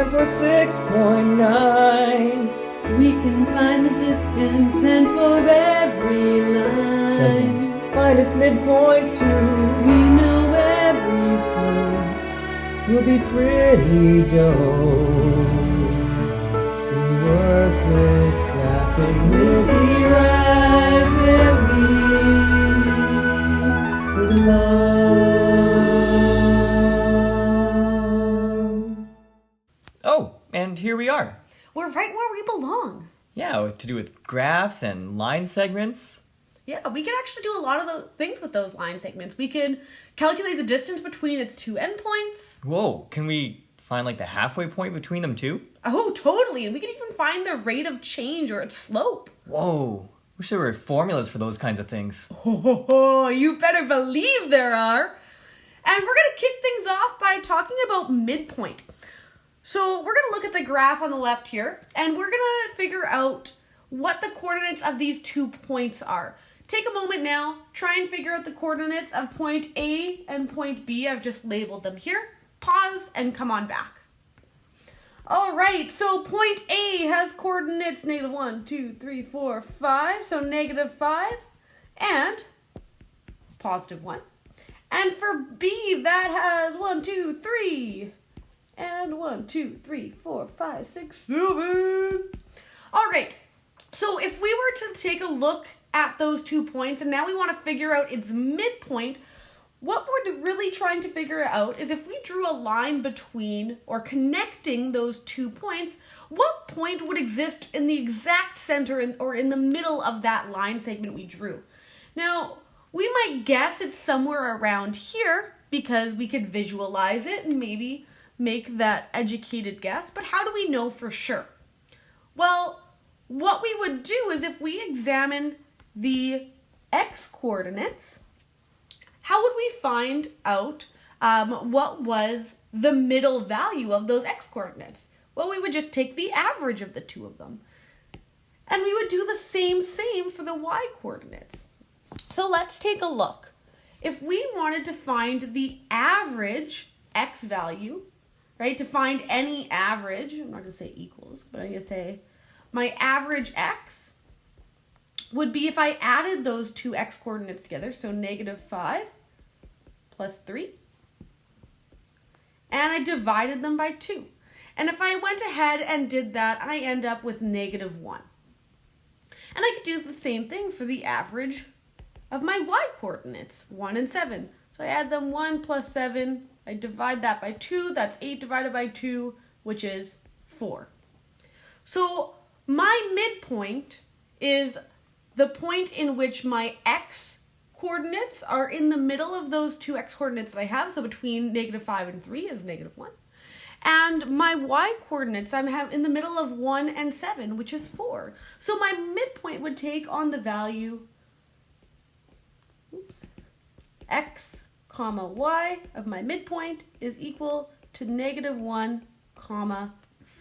and for 6.9. We can find the distance, and for every line segment, find its midpoint too. we know every slope. We'll be pretty dope. We work with graphing. We'll be right where we belong. Oh, and here we are. We're right where we belong. Yeah, to do with graphs and line segments. Yeah, we can actually do a lot of those things with those line segments. We can calculate the distance between its two endpoints. Whoa, can we find like the halfway point between them too? Oh, totally. And we can even find the rate of change or its slope. Whoa, wish there were formulas for those kinds of things. Oh, you better believe there are. And we're going to kick things off by talking about midpoint. So we're going to look at the graph on the left here, and we're going to figure out what the coordinates of these 2 points are. Take a moment now, try and figure out the coordinates of point A and point B. I've just labeled them here. Pause and come on back. All right, so point A has coordinates -1, 2, 3, 4, 5, so -5 and +1. And for B, that has 1, 2, 3, and 1, 2, 3, 4, 5, 6, 7. All right, so if we were to take a look at those 2 points, and now we want to figure out its midpoint, what we're really trying to figure out is if we drew a line between or connecting those 2 points, what point would exist in the exact center or in the middle of that line segment we drew? Now, we might guess it's somewhere around here because we could visualize it and maybe make that educated guess, but how do we know for sure? Well, what we would do is if we examine the x coordinates, how would we find out what was the middle value of those x coordinates? Well, we would just take the average of the 2 of them. And we would do the same for the y coordinates. So let's take a look. If we wanted to find the average x value, right, to find any average, I'm not going to say equals, but I'm going to say my average x would be if I added those 2 x coordinates together, so -5 plus 3, and I divided them by 2. And if I went ahead and did that, I end up with -1. And I could use the same thing for the average of my y coordinates, 1 and 7. So I add them 1 plus 7, I divide that by 2, that's 8 divided by 2, which is 4. So my midpoint is the point in which my x coordinates are in the middle of those 2 x coordinates that I have, so between -5 and 3 is -1. And my y coordinates I'm in the middle of 1 and 7, which is 4. So my midpoint would take on the value x comma y of my midpoint is equal to -1 comma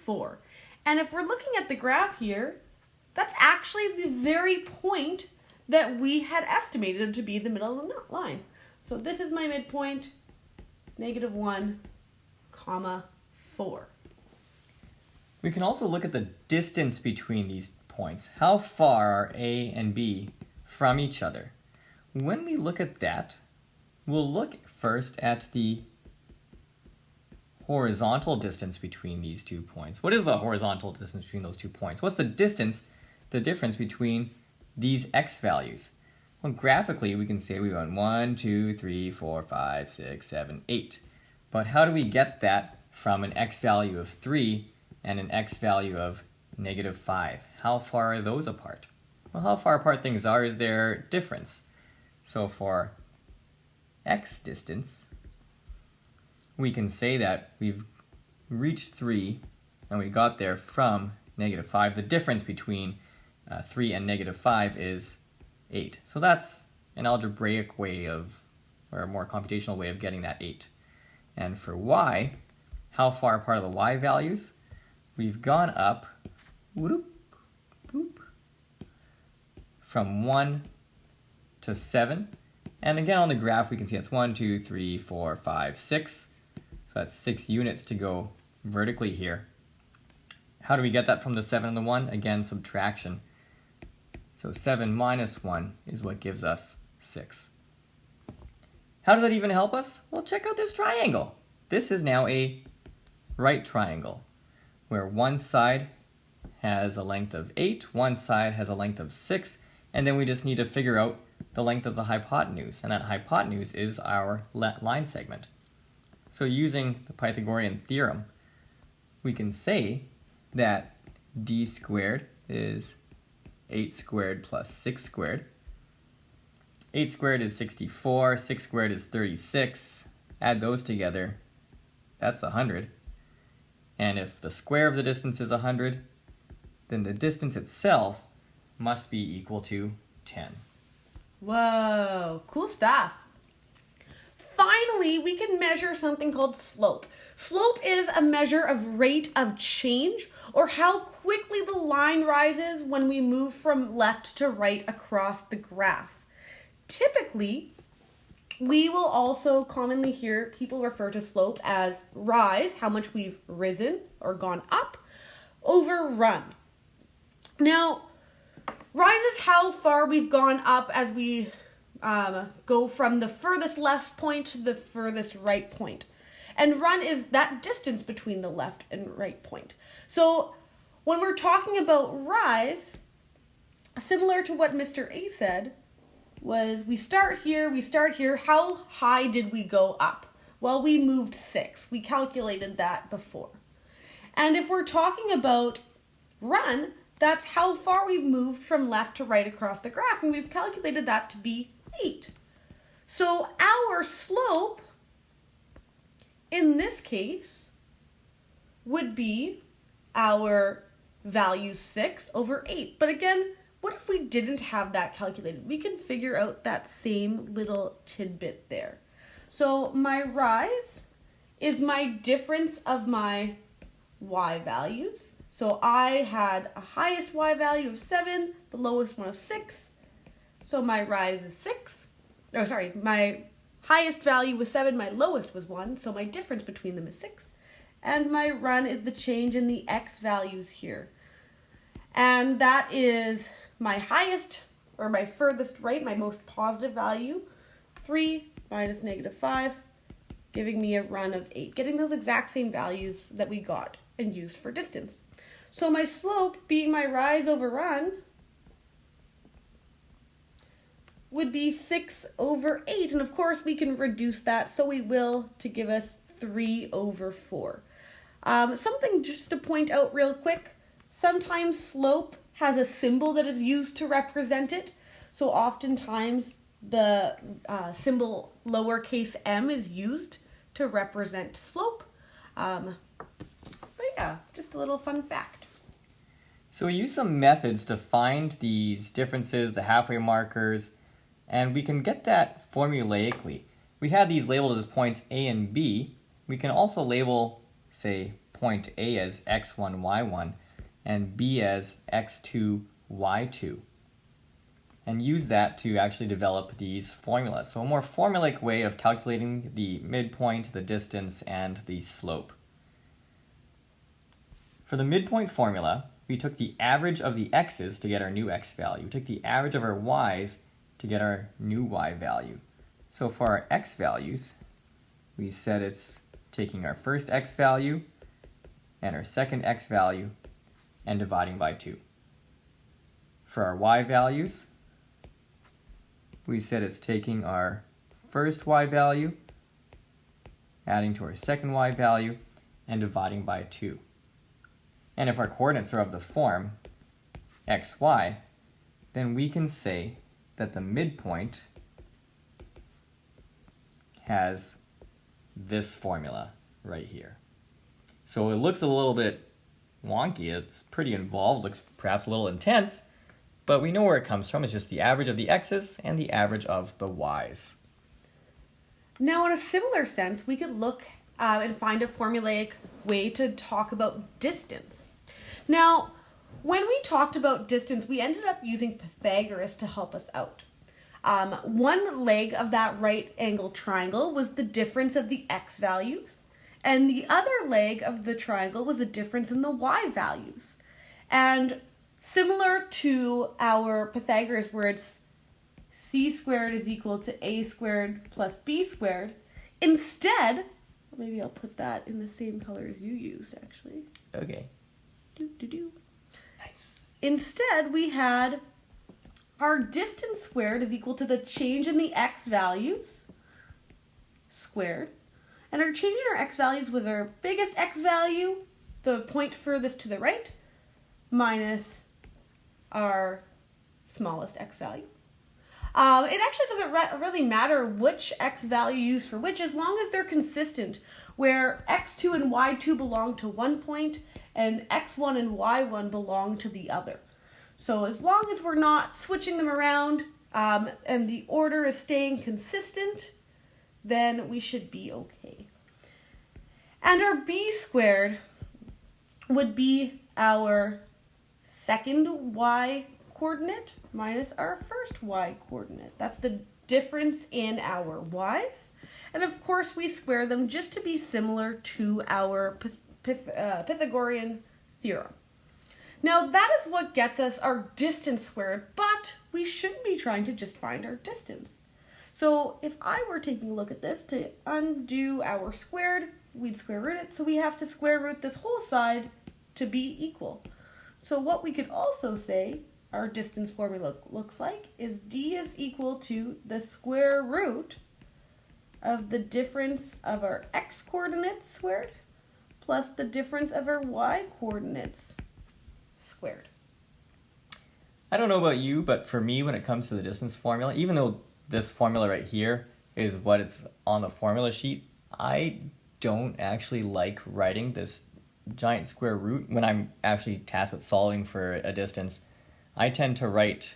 4. And if we're looking at the graph here, that's actually the very point that we had estimated to be the middle of the line. So this is my midpoint, -1 comma 4. We can also look at the distance between these points. How far are A and B from each other? When we look at that, we'll look first at the horizontal distance between these 2 points. What is the horizontal distance between those 2 points? What's the difference between these x values? Well, graphically, we can say we went 1, 2, 3, 4, 5, 6, 7, 8. But how do we get that from an x value of 3 and an x value of -5? How far are those apart? Well, how far apart things are is their difference. So for x distance, we can say that we've reached 3 and we got there from -5. The difference between 3 and -5 is 8. So that's an algebraic way of, or a more computational way of getting that 8. And for y, how far apart are the y values? We've gone up whoop, whoop, from 1 to 7. And again on the graph we can see it's 1, 2, 3, 4, 5, 6. So that's 6 units to go vertically here. How do we get that from the 7 and the 1? Again, subtraction. So 7 minus 1 is what gives us 6. How does that even help us? Well, check out this triangle. This is now a right triangle, where one side has a length of 8, one side has a length of 6, and then we just need to figure out the length of the hypotenuse, and that hypotenuse is our line segment. So using the Pythagorean theorem, we can say that d squared is 8 squared plus 6 squared. 8 squared is 64, 6 squared is 36. Add those together, that's 100. And if the square of the distance is 100, then the distance itself must be equal to 10. Whoa, cool stuff. Finally, we can measure something called slope. Slope is a measure of rate of change, or how quickly the line rises when we move from left to right across the graph. Typically, we will also commonly hear people refer to slope as rise, how much we've risen or gone up, over run. Now, rise is how far we've gone up as we go from the furthest left point to the furthest right point. And run is that distance between the left and right point. So when we're talking about rise, similar to what Mr. A said, was we start here, how high did we go up? Well, we moved 6. We calculated that before. And if we're talking about run, that's how far we've moved from left to right across the graph, and we've calculated that to be 8. So our slope, in this case, would be our value 6 over 8. But again, what if we didn't have that calculated? We can figure out that same little tidbit there. So my rise is my difference of my y values. So I had a highest y value of 7, the lowest one of 6. So my rise is 6. Oh, sorry, my highest value was 7, my lowest was 1. So my difference between them is 6. And my run is the change in the x values here. And that is my highest, or my furthest right, my most positive value, 3 minus negative 5, giving me a run of 8. Getting those exact same values that we got and used for distance. So my slope, being my rise over run, would be 6 over 8. And of course we can reduce that, so we will, to give us 3 over 4. Something just to point out real quick, sometimes slope has a symbol that is used to represent it. So oftentimes the symbol lowercase m is used to represent slope. But yeah, just a little fun fact. So we use some methods to find these differences, the halfway markers, and we can get that formulaically. We have these labeled as points A and B. We can also label, say, point A as x1, y1, and B as x2, y2, and use that to actually develop these formulas. So a more formulaic way of calculating the midpoint, the distance, and the slope. For the midpoint formula, we took the average of the x's to get our new x value. We took the average of our y's to get our new y value. So for our x values, we said it's taking our first x value and our second x value and dividing by 2. For our y values, we said it's taking our first y value, adding to our second y value, and dividing by 2. And if our coordinates are of the form x, y, then we can say that the midpoint has this formula right here. So it looks a little bit wonky, it's pretty involved, looks perhaps a little intense, but we know where it comes from. It's just the average of the x's and the average of the y's. Now, in a similar sense, we could look and find a formulaic way to talk about distance. Now, when we talked about distance, we ended up using Pythagoras to help us out. One leg of that right angle triangle was the difference of the x values, And the other leg of the triangle was the difference in the y values. And similar to our Pythagoras where it's c squared is equal to a squared plus b squared, instead, maybe I'll put that in the same color as you used actually. Okay. Do. Nice. Instead, we had our distance squared is equal to the change in the x values squared. And our change in our x values was our biggest x value, the point furthest to the right, minus our smallest x value. It actually doesn't really matter which x value you use for which, as long as they're consistent, where x2 and y2 belong to one point, and x1 and y1 belong to the other. So as long as we're not switching them around, and the order is staying consistent, then we should be okay. And our b squared would be our second y coordinate minus our first y coordinate. That's the difference in our y's. And of course we square them just to be similar to our Pythagorean theorem. Now that is what gets us our distance squared, but we shouldn't be trying to just find our distance. So if I were taking a look at this, to undo our squared, we'd square root it, so we have to square root this whole side to be equal. So what we could also say our distance formula looks like is d is equal to the square root of the difference of our x coordinates squared plus the difference of our y coordinates squared. I don't know about you, but for me, when it comes to the distance formula, even though this formula right here is what it's on the formula sheet, I don't actually like writing this giant square root when I'm actually tasked with solving for a distance. I tend to write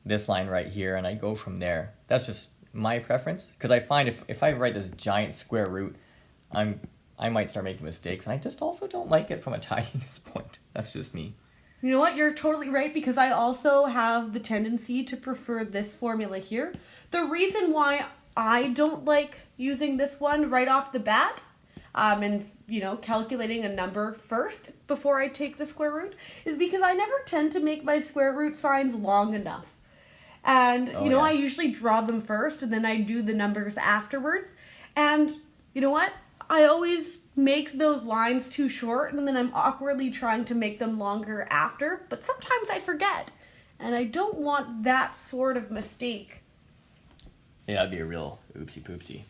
this line right here and I go from there. That's just my preference, because I find if I write this giant square root, I might start making mistakes, and I just also don't like it from a tidiness point. That's just me. You know what? You're totally right, because I also have the tendency to prefer this formula here. The reason why I don't like using this one right off the bat, and calculating a number first before I take the square root, is because I never tend to make my square root signs long enough. And, I usually draw them first and then I do the numbers afterwards. And you know what? I always make those lines too short and then I'm awkwardly trying to make them longer after. But sometimes I forget. And I don't want that sort of mistake. Yeah, that'd be a real oopsie poopsie.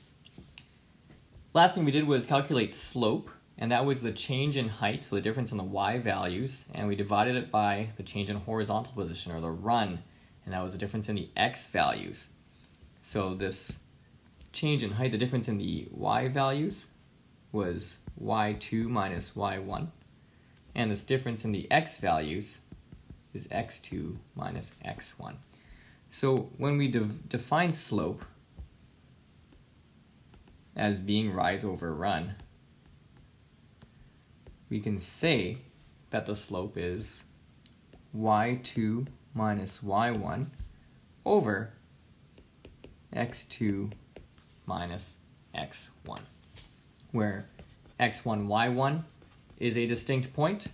Last thing we did was calculate slope, and that was the change in height, so the difference in the y values, and we divided it by the change in horizontal position, or the run, and that was the difference in the x values. So this change in height, the difference in the y values was y2 minus y1, and this difference in the x values is x2 minus x1. So when we define slope as being rise over run, we can say that the slope is y2 minus y1 over x2 minus x1, where x1, y1 is a distinct point,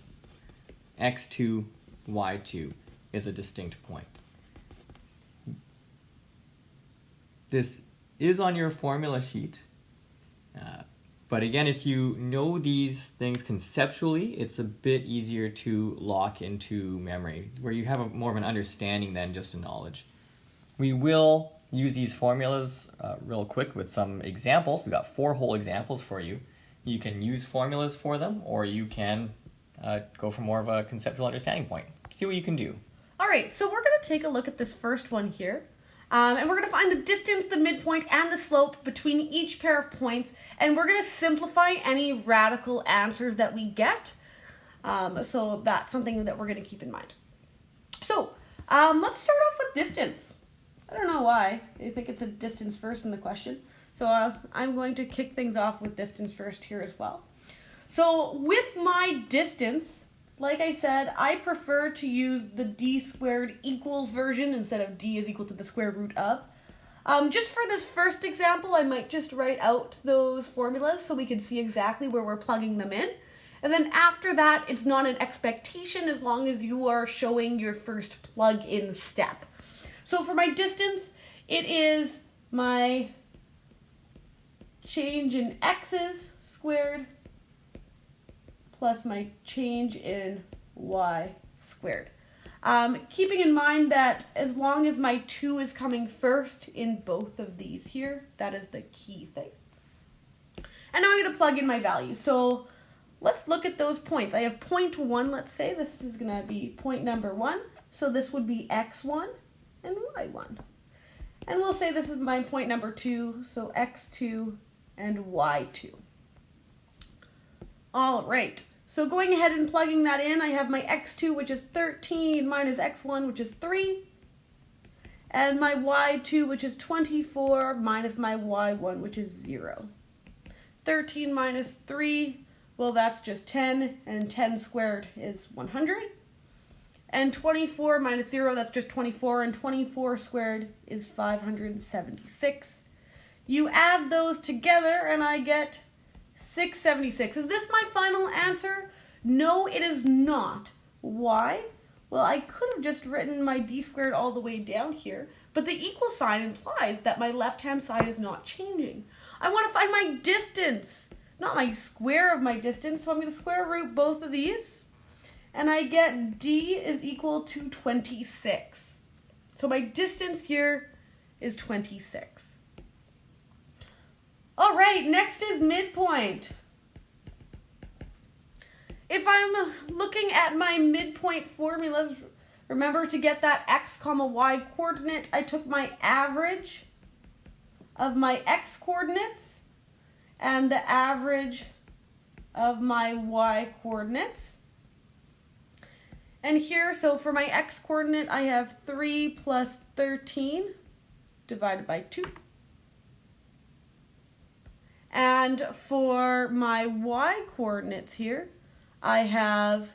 x2, y2 is a distinct point. This is on your formula sheet, but again, if you know these things conceptually, it's a bit easier to lock into memory, where you have more of an understanding than just a knowledge. We will use these formulas real quick with some examples. We've got 4 whole examples for you. You can use formulas for them, or you can go for more of a conceptual understanding point. See what you can do. All right, so we're going to take a look at this first one here. And we're going to find the distance, the midpoint, and the slope between each pair of points. And we're going to simplify any radical answers that we get. So that's something that we're going to keep in mind. So let's start off with distance. I don't know why. I think it's a distance first in the question. So I'm going to kick things off with distance first here as well. So with my distance, like I said, I prefer to use the d squared equals version instead of d is equal to the square root of. Just for this first example, I might just write out those formulas so we can see exactly where we're plugging them in. And then after that, it's not an expectation as long as you are showing your first plug-in step. So for my distance, it is my change in x's squared plus my change in y squared. Keeping in mind that as long as my 2 is coming first in both of these here, that is the key thing. And now I'm going to plug in my value. So let's look at those points. I have point 1, let's say. This is going to be point number 1. So this would be x1 and y1. And we'll say this is my point number 2, so x2 and y2. All right. So going ahead and plugging that in, I have my x2, which is 13, minus x1, which is 3. And my y2, which is 24, minus my y1, which is 0. 13 minus 3, well, that's just 10, and 10 squared is 100. And 24 minus 0, that's just 24, and 24 squared is 576. You add those together, and I get 676. Is this my final answer? No, it is not. Why? Well, I could have just written my d squared all the way down here, but the equal sign implies that my left-hand side is not changing. I want to find my distance, not my square of my distance, so I'm going to square root both of these, and I get d is equal to 26. So my distance here is 26. All right, next is midpoint. If I'm looking at my midpoint formulas, remember to get that x comma y coordinate, I took my average of my x coordinates and the average of my y coordinates. And here, so for my x coordinate, I have 3 plus 13 divided by 2. And for my y coordinates here, I have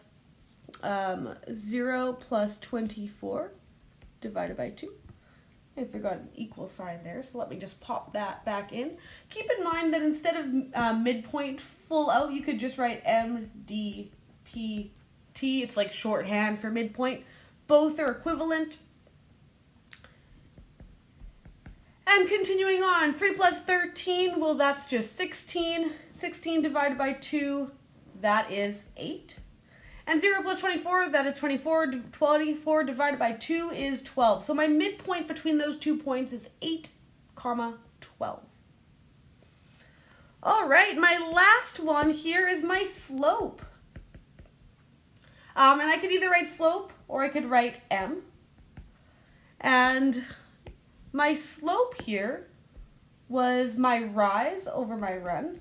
0 plus 24 divided by 2. I forgot an equal sign there, so let me just pop that back in. Keep in mind that instead of midpoint full out, you could just write MDPT. It's like shorthand for midpoint. Both are equivalent. And continuing on, 3 plus 13, well, that's just 16. 16 divided by 2, that is 8. And 0 plus 24, that is 24. 24 divided by 2 is 12. So my midpoint between those 2 points is 8, 12. All right, my last one here is my slope. And I could either write slope or I could write m. And my slope here was my rise over my run,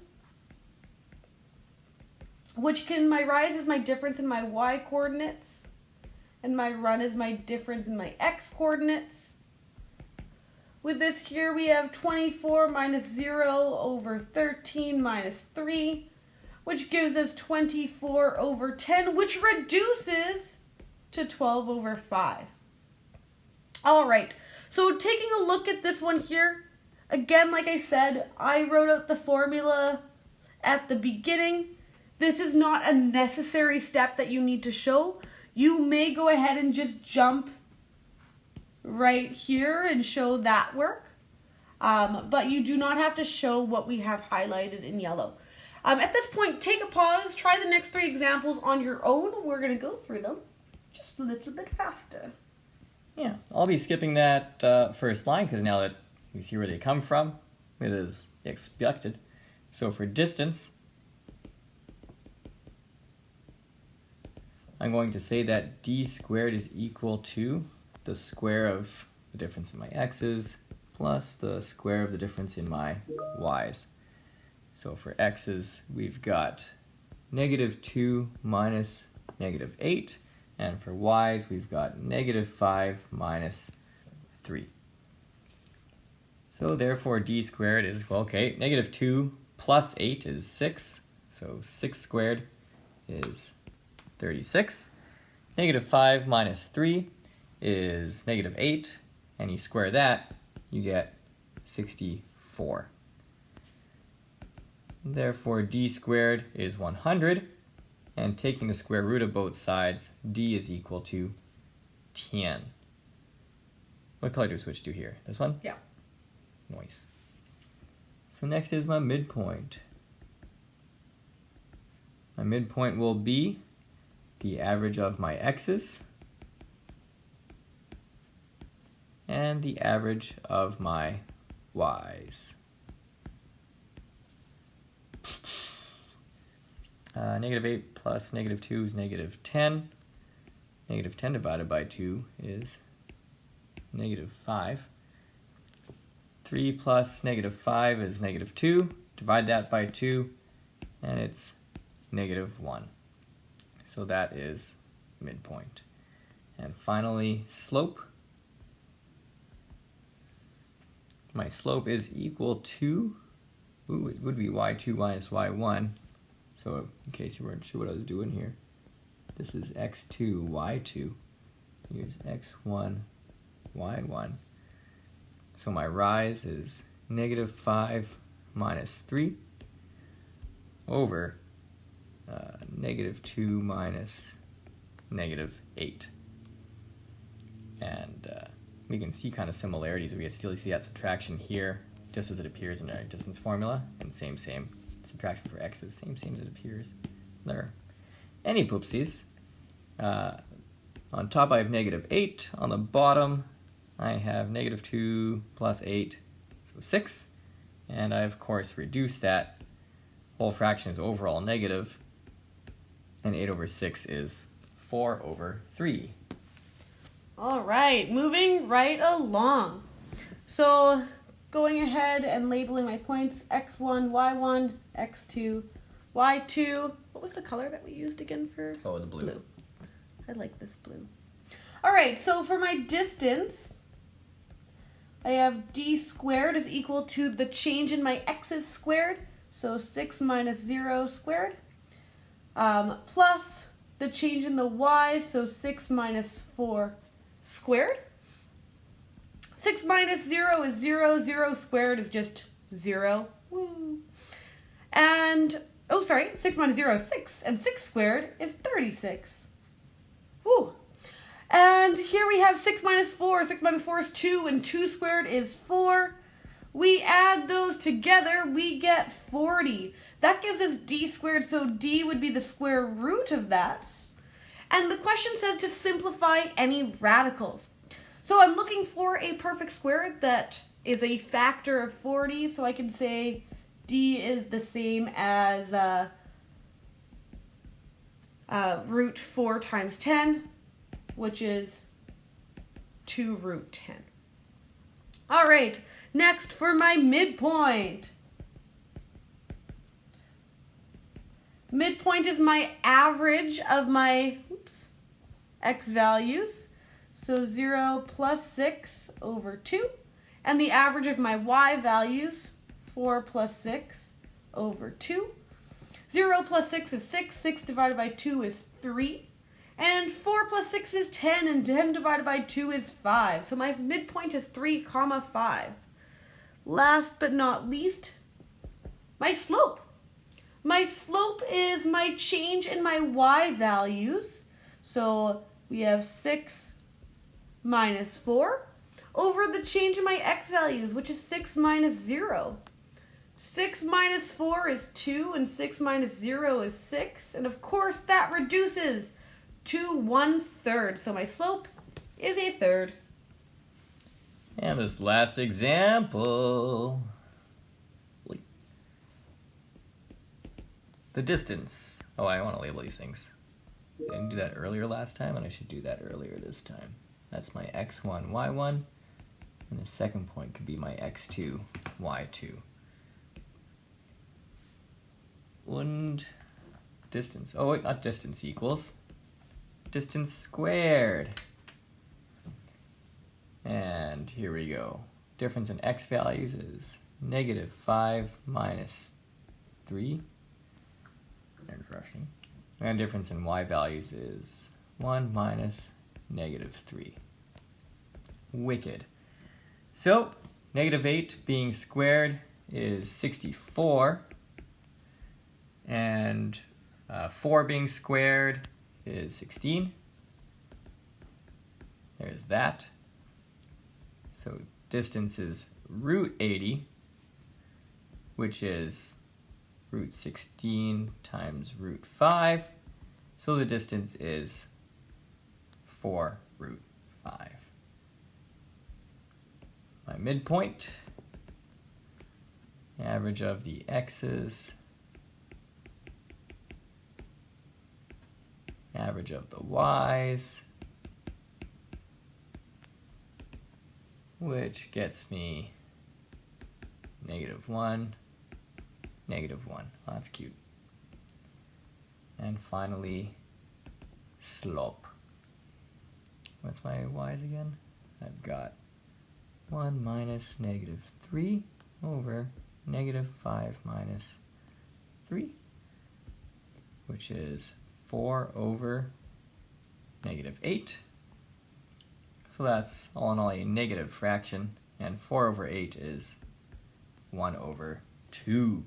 my rise is my difference in my y coordinates, and my run is my difference in my x coordinates. With this here, we have 24 minus 0 over 13 minus 3, which gives us 24 over 10, which reduces to 12 over 5. All right. So taking a look at this one here, again, like I said, I wrote out the formula at the beginning. This is not a necessary step that you need to show. You may go ahead and just jump right here and show that work, but you do not have to show what we have highlighted in yellow. At this point, take a pause, try the next 3 examples on your own. We're going to go through them just a little bit faster. Yeah, I'll be skipping that first line because now that we see where they come from, it is expected. So for distance, I'm going to say that d squared is equal to the square of the difference in my x's plus the square of the difference in my y's. So for x's, we've got -2 minus -8. And for y's, we've got -5 minus 3. So therefore, d squared is, well, okay, -2 plus 8 is 6. So 6 squared is 36. -5 minus 3 is -8. And you square that, you get 64. Therefore, d squared is 100, and taking the square root of both sides, d is equal to 10. What color do we switch to here? This one? Yeah. Nice. So next is my midpoint. My midpoint will be the average of my x's and the average of my y's. -8 plus -2 is -10. -10 divided by 2 is -5. 3 plus -5 is -2. Divide that by 2, and it's -1. So that is midpoint. And finally, slope. My slope is equal to, it would be y2 minus y1. So in case you weren't sure what I was doing here, this is x2, y2. Here's x1, y1. So my rise is -5 minus 3 over -2 minus -8. And we can see kind of similarities. We still see that subtraction here, just as it appears in our distance formula, and same subtraction for x's, same as it appears there. Any poopsies. On top I have -8. On the bottom I have -2 plus 8, so 6. And I of course reduce that. Whole fraction is overall negative, and 8 over 6 is 4 over 3. All right, moving right along. So going ahead and labeling my points, x1, y1, x2, y2. What was the color that we used again for? Oh, the blue. I like this blue. All right, so for my distance, I have d squared is equal to the change in my x's squared, so 6 minus 0 squared, plus the change in the y's, so 6 minus 4 squared. 6 minus 0 is 0, 0 squared is just 0. Woo. And, 6 minus 0 is 6, and 6 squared is 36. Woo. And here we have 6 minus 4. 6 minus 4 is 2, and 2 squared is 4. We add those together, we get 40. That gives us d squared, so d would be the square root of that. And the question said to simplify any radicals. So I'm looking for a perfect square that is a factor of 40, so I can say d is the same as root 4 times 10, which is 2 root 10. All right, next for my midpoint. Midpoint is my average of my x values. So 0 plus 6 over 2. And the average of my y values, 4 plus 6 over 2. 0 plus 6 is 6. 6 divided by 2 is 3. And 4 plus 6 is 10. And 10 divided by 2 is 5. So my midpoint is 3, 5. Last but not least, my slope. My slope is my change in my y values. So we have 6 minus 4 over the change in my x values, which is 6 minus 0. 6 minus 4 is 2, and 6 minus 0 is 6. And of course, that reduces to 1/3. So my slope is a third. And this last example. The distance. Oh, I want to label these things. I didn't do that earlier last time, and I should do that earlier this time. That's my x1, y1, and the second point could be my x2, y2. And distance. Oh wait, not distance equals. Distance squared. And here we go. Difference in x values is -5 minus 3. Refreshing. And difference in y values is 1 minus -3. Wicked. So Negative 8 being squared is 64. And 4 being squared is 16. There's that. So distance is root 80, which is root 16 times root 5. So the distance is 4 root 5. My midpoint, average of the x's, average of the y's, which gets me -1, -1. Oh, that's cute. And finally, slope. What's my y's again? I've got 1 minus -3 over -5 minus 3, which is 4 over -8. So that's all in all a negative fraction, and 4 over 8 is 1 over 2.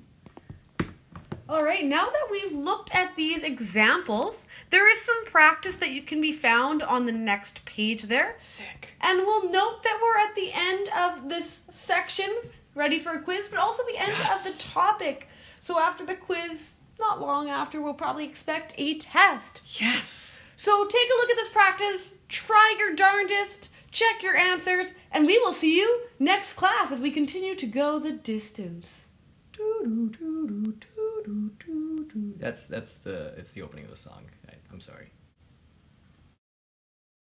All right, now that we've looked at these examples, there is some practice that you can be found on the next page there. Sick. And we'll note that we're at the end of this section, ready for a quiz, but also the end of the topic. So after the quiz, not long after, we'll probably expect a test. Yes. So take a look at this practice, try your darndest, check your answers, and we will see you next class as we continue to go the distance. That's the opening of the song. I'm sorry.